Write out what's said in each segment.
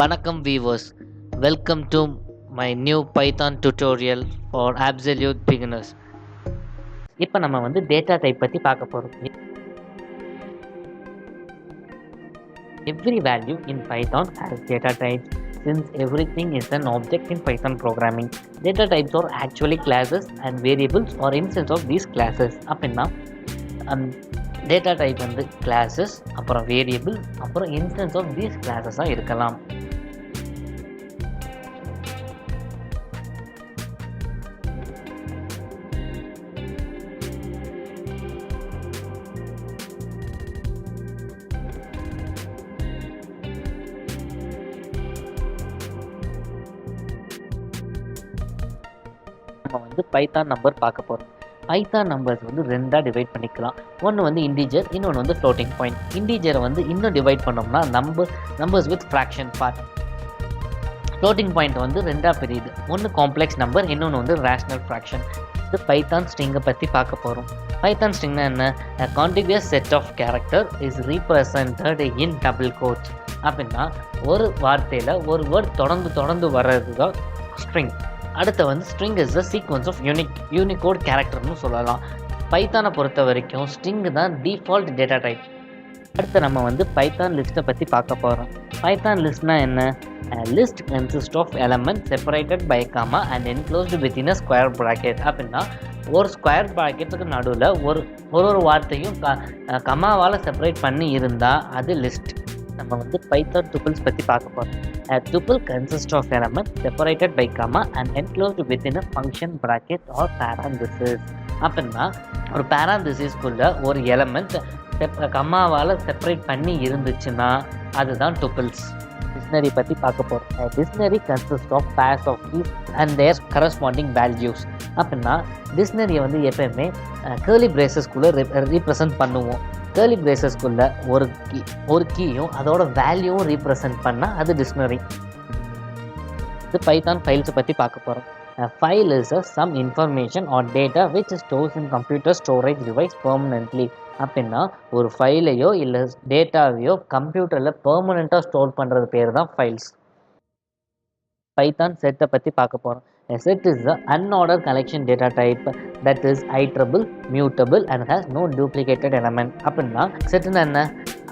Vanakkam viewers, welcome to my new Python tutorial for absolute beginners. இப்போ நம்ம வந்து data type பற்றி பார்க்க போகிறோம். Every value in Python has data types since everything is an object in Python programming. Data types are actually classes and variables or instance of these classes. அப்படின்னா data type வந்து classes, அப்புறம் variable, அப்புறம் instance of these கிளாஸஸாக இருக்கலாம். நம்ம வந்து Python number பார்க்க போகிறோம். Python numbers வந்து ரெண்டாக டிவைட் பண்ணிக்கலாம். ஒன்று வந்து இன்டீஜர், இன்னொன்று வந்து ஃப்ளோட்டிங் பாயிண்ட். இன்டீஜரை வந்து இன்னும் டிவைட் பண்ணோம்னா numbers with fraction part. Floating point வந்து ரெண்டாக பிரியுது. ஒன்று காம்ப்ளெக்ஸ் நம்பர், இன்னொன்று வந்து ரேஷ்னல் ஃப்ராக்ஷன். இது பைத்தான் ஸ்ட்ரிங்கை பற்றி பார்க்க போகிறோம். பைத்தான் ஸ்ட்ரிங்னா என்ன? A contiguous set of character is represented in double quotes. அப்படின்னா ஒரு வார்த்தையில் ஒரு வேர்ட் தொடர்ந்து வர்றது தான் ஸ்ட்ரிங். அடுத்து வந்து string is the sequence of Unicode கேரக்டர்னு சொல்லலாம். பைத்தானை பொறுத்த வரைக்கும் ஸ்ட்ரிங் தான் டிஃபால்ட் டேட்டா டைப். அடுத்து நம்ம வந்து பைத்தான் லிஸ்ட்டை பற்றி பார்க்க போகிறோம். பைத்தான் லிஸ்ட்னா என்ன? List consist of element separated by comma and enclosed within a square bracket. அப்படின்னா ஒரு ஸ்கொயர் ப்ராக்கெட்டுக்கு நடுவில் ஒரு வார்த்தையும் கமாவால் செப்பரேட் பண்ணி இருந்தால் அது லிஸ்ட். நம்ம வந்து பைத்தான் டூப்பிள்ஸ் பற்றி பார்க்க போகிறோம். A tuple consists of elements separated by comma and enclosed within a function bracket or parenthesis. அப்படின்னா ஒரு பேராந்திசிஸ்குள்ள ஒரு எலமெண்ட் கம்மாவால் செப்பரேட் பண்ணி இருந்துச்சுன்னா அதுதான் டூப்பிள்ஸ். டிக்ஷனரி பற்றி பார்க்க போகிறோம். Dictionary consist of pairs of keys and their corresponding values. அப்படின்னா டிக்ஷனரியை வந்து எப்பயுமே கேர்லி பிரேசஸ்குள்ளே ரீப்ரசன்ட் பண்ணுவோம். கேர்லி பிரேசஸ்குள்ள ஒரு கீயும் அதோட வேல்யூவும் ரீப்ரசன்ட் பண்ணால் அது டிக்ஷனரி. இது பைத்தான் ஃபைல்ஸை பற்றி பார்க்க போகிறோம். File is some information or data which stores in computer storage device permanently. அப்படின்னா ஒரு ஃபைலையோ இல்லை டேட்டாவையோ கம்ப்யூட்டரில் பெர்மனெண்ட்டாக ஸ்டோர் பண்ணுறது பேர் தான் ஃபைல்ஸ். பைத்தான் செட்டை பற்றி பார்க்க போகிறோம். A set is the unordered collection data type that is iterable, mutable and has no duplicated element. அப்படின்னா செட்னா என்ன?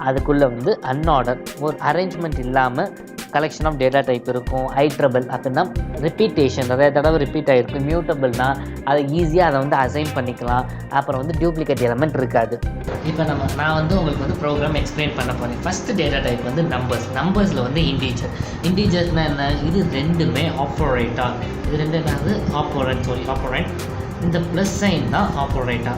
அதுக்குள்ளே வந்து அன்ஆர்டர், ஒரு அரேஞ்ச்மெண்ட் இல்லாமல் கலெக்ஷன் ஆஃப் டேட்டா டைப் இருக்கும். ஐட்ரபிள் அப்படின்னா ரிப்பீட்டேஷன், நிறைய தடவை ரிப்பீட் ஆகிருக்கும். மியூட்டபிள்னா அதை ஈஸியாக அதை வந்து அசைன் பண்ணிக்கலாம். அப்புறம் வந்து டூப்ளிகேட் எலமெண்ட் இருக்காது. இப்போ நான் வந்து உங்களுக்கு வந்து ப்ரோக்ராம் எக்ஸ்பிளைன் பண்ண போகிறேன். ஃபஸ்ட்டு டேட்டா டைப் வந்து நம்பர்ஸில் வந்து இன்டீஜர்ஸ்னால் என்ன? இது ரெண்டுமே ஆப்பரேட்டா. இது ரெண்டு என்னது? ஆப்பரண்ட். இந்த ப்ளஸ் சைன் தான் ஆப்பரேட்டா.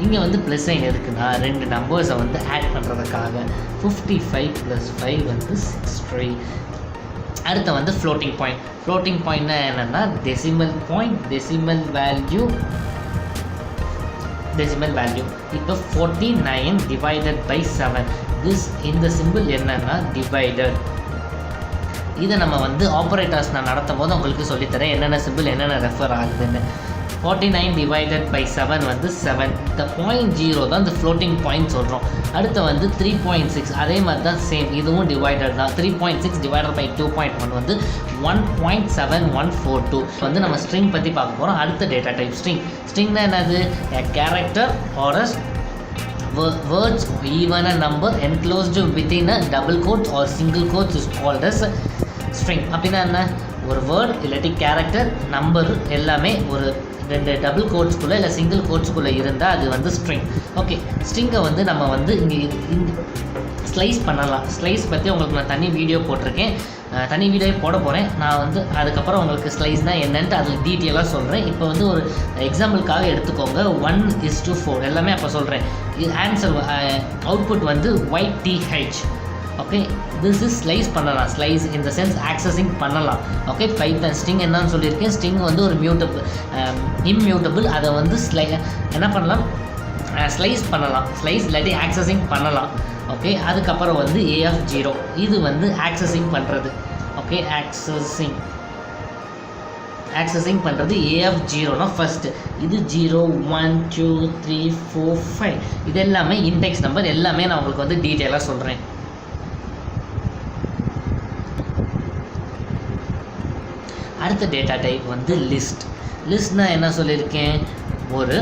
இங்கே வந்து ப்ளஸ் சைன் எதுக்குன்னா ரெண்டு நம்பர்ஸை வந்து ஆட் பண்ணுறதுக்காக. 55 + 5 வந்து 63. அடுத்து வந்து ஃப்ளோட்டிங் பாயிண்ட்னா என்னென்னா டெசிமல் வேல்யூ. இப்போ 49 டிவைடட் பை 7. இந்த சிம்பிள் என்னென்னா டிவைடட். இதை நம்ம வந்து ஆப்ரேட்டர்ஸ் நான் நடத்தும் போது உங்களுக்கு சொல்லித்தரேன் என்னென்ன சிம்பிள் என்னென்ன ரெஃபர் ஆகுதுன்னு. 49 டிவைடட் பை 7 வந்து 7. இந்த 0.0 தான் இந்த ஃப்ளோட்டிங் பாயிண்ட் சொல்கிறோம். அடுத்து வந்து 3.6 அதே மாதிரி தான் சேம், இதுவும் டிவைடட் தான். 3.6 டிவைடட் பை 2.1 வந்து 1.7142. வந்து நம்ம ஸ்ட்ரிங் பற்றி பார்க்க போகிறோம். அடுத்த டேட்டா டைப் ஸ்ட்ரிங்னா என்னது? a character or a words even a number enclosed within a double quotes or single quotes is called as string. அப்படின்னா என்ன? ஒரு வேர்ட் இல்லாட்டி கேரக்டர் நம்பர் எல்லாமே ஒரு ரெண்டு டபுள் கோட்ஸ்குள்ளே இல்லை சிங்கிள் கோட்ஸ்குள்ளே இருந்தால் அது வந்து ஸ்ட்ரிங். ஓகே, ஸ்ட்ரிங்கை வந்து நம்ம வந்து இங்கே ஸ்லைஸ் பண்ணலாம். ஸ்லைஸ் பற்றி உங்களுக்கு நான் தனி வீடியோ போட்டிருக்கேன், தனி வீடியோ போட போகிறேன். நான் வந்து அதுக்கப்புறம் உங்களுக்கு ஸ்லைஸ்னால் என்னன்ட்டு அதில் டீட்டெயிலாக சொல்கிறேன். இப்போ வந்து ஒரு எக்ஸாம்பிளுக்காக எடுத்துக்கோங்க. 1:4 எல்லாமே அப்போ சொல்கிறேன். இது ஆன்சர் அவுட்புட் வந்து YTH. Okay, this is slice பண்ணலாம். ஸ்லைஸ் இந்த சென்ஸ் ஆக்சஸிங் பண்ணலாம். ஓகே, பைத்தான் ஸ்ட்ரிங் என்னன்னு சொல்லியிருக்கேன். ஸ்ட்ரிங் வந்து ஒரு இம்மியூட்டபிள். அதை வந்து என்ன பண்ணலாம்? ஸ்லைஸ் பண்ணலாம். ஸ்லைஸ் இல்லாட்டி ஆக்சஸிங் பண்ணலாம். ஓகே, அதுக்கப்புறம் வந்து A0 இது வந்து ஆக்சஸிங் பண்ணுறது. ஓகே, ஆக்சஸிங் பண்ணுறது A0னா ஃபஸ்ட்டு. இது 0 1 2 3 4 5 இது எல்லாமே இன்டெக்ஸ் நம்பர். எல்லாமே நான் உங்களுக்கு வந்து டீட்டெயிலாக சொல்கிறேன். அடுத்த டேட்டா டைப் வந்து லிஸ்ட். லிஸ்ட்னால் என்ன சொல்லியிருக்கேன், ஒரு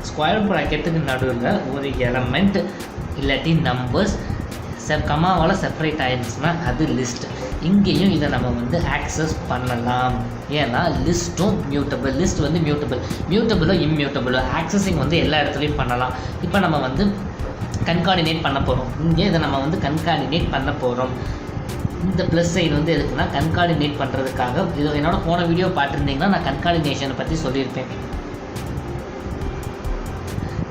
ஸ்கொயர் ப்ராக்கெட்டுக்கு நடுவில் ஒரு எலமெண்ட் இல்லாட்டி நம்பர்ஸ் கமாவால் செப்பரேட் ஆகிடுச்சுன்னா அது லிஸ்ட். இங்கேயும் இதை நம்ம வந்து ஆக்சஸ் பண்ணலாம். ஏன்னா லிஸ்ட்டும் மியூட்டபிள். லிஸ்ட் வந்து மியூட்டபிளோ இம்மியூட்டபிளோ ஆக்சஸிங் வந்து எல்லா இடத்துலையும் பண்ணலாம். இப்போ நம்ம வந்து கன்கார்டினேட் பண்ண போகிறோம். இங்கே இதை நம்ம வந்து கன்கார்டினேட் பண்ண போகிறோம். இந்த ப்ளஸ் சைன் வந்து எதுக்குன்னா கன்கார்டினேட் பண்ணுறதுக்காக. இது என்னோட போன வீடியோ பார்த்துருந்தீங்கன்னா நான் கன்கார்டினேஷனை பற்றி சொல்லியிருப்பேன்.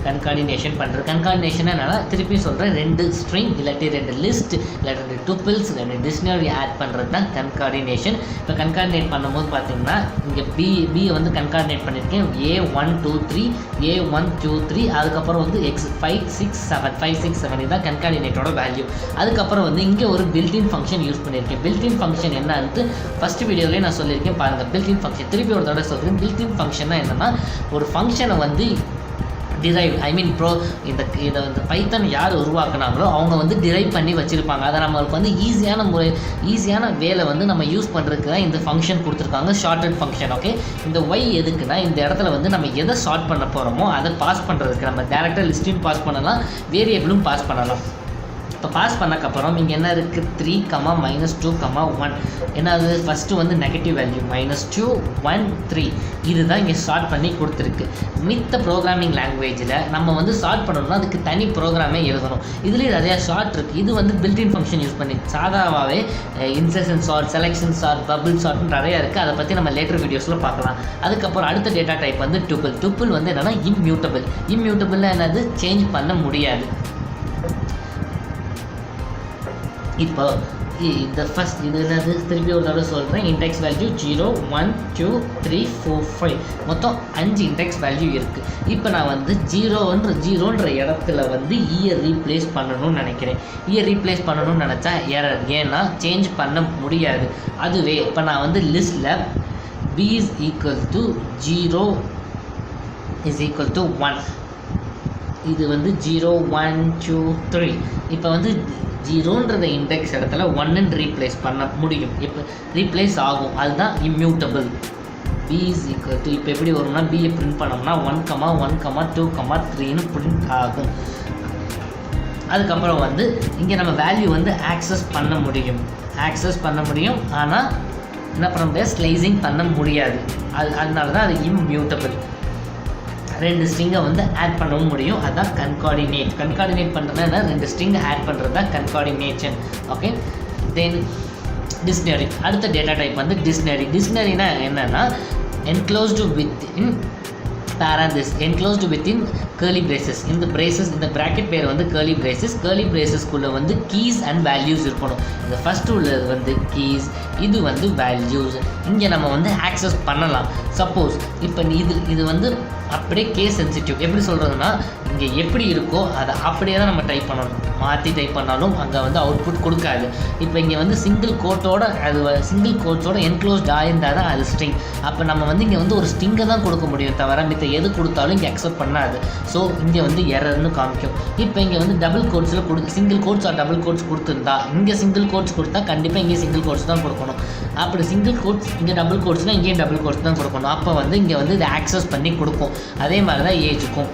கன்கார்டினேஷன் பண்ணுறது. கன்கார்டினேஷன் என்னன்னா திருப்பி சொல்கிறேன், 2 ஸ்ட்ரிங் இல்லாட்டி 2 லிஸ்ட் இல்லாட்டி 2 டூப்பிள்ஸ் இல்லாட்டி டிக்ஷனரி ஆட் பண்ணுறது தான் கன்கார்டினேஷன். இப்போ கன்கார்டினேட் பண்ணும்போது பார்த்தீங்கன்னா இங்கே பியை வந்து கன்கார்டினேட் பண்ணியிருக்கேன். A123 A123 அதுக்கப்புறம் வந்து X567 இதுதான் கன்கார்டினேட்டோட வேல்யூ. அதுக்கப்புறம் வந்து இங்கே ஒரு பில்டின் ஃபங்க்ஷன் யூஸ் பண்ணியிருக்கேன். பில்டின் ஃபங்க்ஷன் என்னன்ட்டு ஃபஸ்ட் வீடியோலேயே நான் சொல்லியிருக்கேன் பாருங்கள். பில்டின் ஃபங்க்ஷன் திருப்பி ஒரு தடவை சொல்கிறேன். பில்டின் ஃபங்க்ஷன்னா என்னென்னா ஒரு ஃபங்க்ஷனை வந்து டிரைவ் இதை வந்து பைத்தன் யார் உருவாக்குனாங்களோ அவங்க வந்து டிரைவ் பண்ணி வச்சுருப்பாங்க. அதை நம்மளுக்கு வந்து ஈஸியான வேலை வந்து நம்ம யூஸ் பண்ணுறதுக்கு தான் இந்த ஃபங்க்ஷன் கொடுத்துருக்காங்க, ஷார்ட்டட் ஃபங்க்ஷன். ஓகே, இந்த ஒய் எதுக்குன்னா இந்த இடத்துல வந்து நம்ம எதை ஷார்ட் பண்ண போகிறோமோ அதை பாஸ் பண்ணுறதுக்கு. நம்ம டேரெக்டாக லிஸ்ட்டையும் பாஸ் பண்ணலாம், வேரியபிளும் பாஸ் பண்ணலாம். இப்போ பாஸ் பண்ணக்கப்புறம் இங்கே என்ன இருக்குது, 3, -2, 1. ஏன்னா அது ஃபஸ்ட்டு வந்து நெகட்டிவ் வேல்யூ -2, 1, 3 இதுதான் இங்கே ஷார்ட் பண்ணி கொடுத்துருக்கு. மித்த ப்ரோக்ராமிங் லாங்குவேஜில் நம்ம வந்து ஷார்ட் பண்ணணும்னா அதுக்கு தனி ப்ரோக்ராமே எழுதணும். இதுலேயும் நிறையா ஷார்ட் இருக்குது. இது வந்து பில்டின் ஃபங்க்ஷன் யூஸ் பண்ணி சாதாவாகவே insertion sort, selection sort, bubble ஷார்ட்னு நிறையா இருக்குது. அதை பற்றி நம்ம லேட்டர் வீடியோஸில் பார்க்கலாம். அதுக்கப்புறம் அடுத்த டேட்டா டைப் வந்து டூப்பிள் வந்து என்னென்னா இம்மியூட்டபிள்னா என்னது, சேஞ்ச் பண்ண முடியாது. இப்போ இந்த ஃபஸ்ட் இது என்னது, திருப்பி ஒரு தடவை சொல்கிறேன். இன்டெக்ஸ் வேல்யூ 0, 1, 2, 3, 4, 5 மொத்தம் 5 இன்டெக்ஸ் வேல்யூ இருக்குது. இப்போ நான் வந்து ஜீரோன்ற இடத்துல வந்து இயர் ரீப்ளேஸ் பண்ணணும்னு நினைக்கிறேன். இயர் ரீப்ளேஸ் பண்ணணும்னு நினச்சா எரர், ஏன்னா சேஞ்ச் பண்ண முடியாது. அதுவே இப்போ நான் வந்து லிஸ்ட்டில் b = 0 = 1 இது வந்து 0, 1, 2, 3 இப்போ வந்து 0ன்றத இண்டெக்ஸ் இடத்துல 1ன்னு ரீப்ளேஸ் பண்ண முடியும். இப்போ ரீப்ளேஸ் ஆகும், அதுதான் இம்மியூட்டபிள். b = இப்போ எப்படி வரும்னா பியை பிரிண்ட் பண்ணோம்னா 1, 1, 2, 3ன்னு பிரிண்ட் ஆகும். அதுக்கப்புறம் வந்து இங்கே நம்ம வேல்யூ வந்து ஆக்சஸ் பண்ண முடியும். ஆனால் என்ன பண்ண முடியாது, ஸ்லைசிங் பண்ண முடியாது. அதனால தான் அது இம்மியூட்டபிள். 2 ஸ்ட்ரிங்கை வந்து ஆட் பண்ணவும் முடியும், அதுதான் கன்கார்டினேட் பண்ணுறதுனா 2 ஸ்ட்ரிங்கை ஆட் பண்ணுறது தான் கன்கார்டினேஷன். ஓகே, தென் டிக்ஷனரி. அடுத்த டேட்டா டைப் வந்து டிக்ஷனரினா என்னென்னா என்க்ளோஸ்டு வித்தின் curly braces. இந்த ப்ராக்கெட் பேர் வந்து curly bracesக்குள்ளே வந்து கீஸ் அண்ட் வேல்யூஸ் இருக்கணும். இந்த ஃபஸ்ட்டு உள்ளது வந்து கீஸ், இது வந்து வேல்யூஸ். இங்கே நம்ம வந்து ஆக்சஸ் பண்ணலாம். சப்போஸ் இப்போ இது வந்து அப்படியே கேஸ் சென்சிட்டிவ். எப்படி சொல்கிறதுனா இங்கே எப்படி இருக்கோ அதை அப்படியே தான் நம்ம டைப் பண்ணணும். மாற்றி டைப் பண்ணாலும் அங்கே வந்து அவுட்புட் கொடுக்காது. இப்போ இங்கே வந்து சிங்கிள் கோட்ஸோட என்க்ளோஸ்ட் ஆயிருந்தால் தான் அது ஸ்ட்ரிங். அப்போ நம்ம வந்து இங்கே வந்து ஒரு ஸ்ட்ரிங்கை தான் கொடுக்க முடியும், தவிர மித்த எது கொடுத்தாலும் இங்கே அக்செப்ட் பண்ணாது. ஸோ இங்கே வந்து எரர்னு காமிக்கும். இப்போ இங்கே வந்து டபுள் கோட்ஸில் single quotes or double quotes கொடுத்துருந்தா இங்கே சிங்கிள் கோட்ஸ் கொடுத்தா கண்டிப்பாக இங்கே சிங்கிள் கோட்ஸ் தான் கொடுக்கணும். அப்படி சிங்கிள் கோட்ஸ் இங்கே டபுள் கோட்ஸ்னால் இங்கேயும் டபுள் கோட்ஸ் தான் கொடுக்கணும். அப்போ வந்து இங்கே வந்து இதை ஆக்சஸ் பண்ணி கொடுக்கும். அதே மாதிரி தான் ஏஜுக்கும்.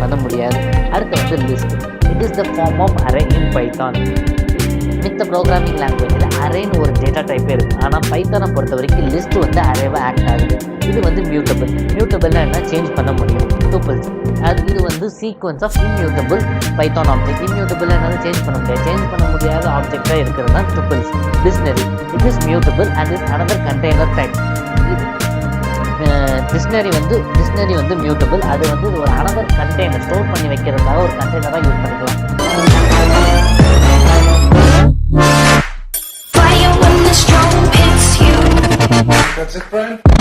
பண்ண முடியாது. அடுத்து வந்து list. It is the form of array in Python. மித்த ப்ரோக்ராமிங் லாங்குவேஜில் அரேன்னு ஒரு டேட்டா டைப்பே இருக்குது. ஆனால் பைத்தானை பொறுத்த வரைக்கும் லிஸ்ட் வந்து அரேவாக ஆக்ட் ஆகுது. இது வந்து மியூட்டபிள். மியூட்டபிள்னா என்ன, சேஞ்ச் பண்ண முடியும். டூப்பிள்ஸ் இது வந்து sequence of immutable Python object. Immutable என்னது, சேஞ்ச் பண்ண முடியாது. சேஞ்ச் பண்ண முடியாத ஆப்ஜெக்டாக இருக்கிறது தான் tuples. Dictionary it is mutable and is another container type. Dictionary வந்து மியூட்டபிள். அது வந்து ஒரு another container ஸ்டோர் பண்ணி வைக்கிறதுக்காக ஒரு கண்டெய்னராக யூஸ் பண்ணிக்கலாம். Fire when the strong hits you. That's it, friend.